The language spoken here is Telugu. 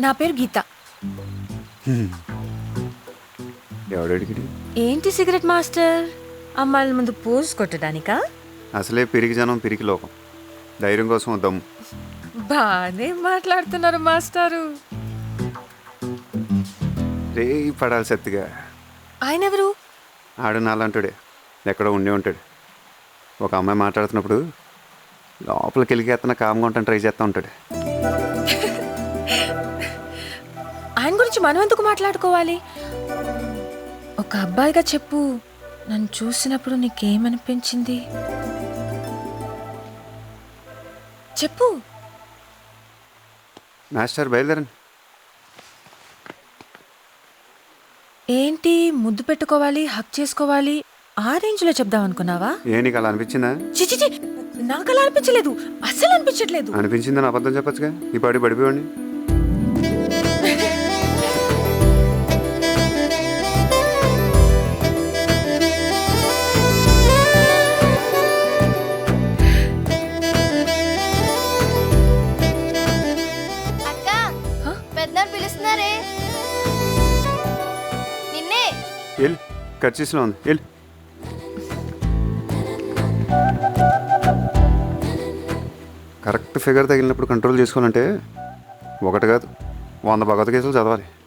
నా పేరు గీత. ఎవడడిగిడి? ఏంటి సిగరెట్ మాస్టర్? అమ్మాయిల ముందు పోజ్ కొట్టడానికా? అసలే పిరికి జనం పిరికి లోకం. ధైర్యం కోసం దమ్ము. బానే మాట్లాడుతున్నారు మాస్టారు. రే పడాలి సత్తిగా. ఆయన ఎవరు? ఆడు నాలంటాడే, ఎక్కడో ఉండే ఉంటాడు. ఒక అమ్మాయి మాట్లాడుతున్నప్పుడు లోపలికి వెళ్ళికేస్తున్న కామ్గా ఉంటాను ట్రై చేస్తూ ఉంటాడు. ఆయన గురించి మనం ఎందుకు మాట్లాడుకోవాలి? ఒక అబ్బాయిగా చెప్పు, నన్ను చూసినప్పుడు నీకేమనిపించింది చెప్పు. మాస్టర్ బయలుదేరండి. ఏంటి ముద్దు పెట్టుకోవాలి, హక్ చేసుకోవాలి, ఆ రేంజ్లో చెప్దాం అనుకున్నావా? ఏ నీకు అలా అనిపించిందా? చిచి, నాకు అలా అనిపించలేదు, అస్సలు అనిపించట్లేదు. అనిపించిందని అబద్ధం చెప్పచ్చుగా. ఈ పాడి పడిపోయండి. అక్క పెద్ద పిలుస్తున్నారే నిన్నే. వెళ్ళి ఖర్చీస్లో ఉంది వెళ్ళి. కరెక్ట్ ఫిగర్ తగిలినప్పుడు కంట్రోల్ చేసుకోవాలంటే ఒకటి కాదు 100 భగవద్గీతలు చదవాలి.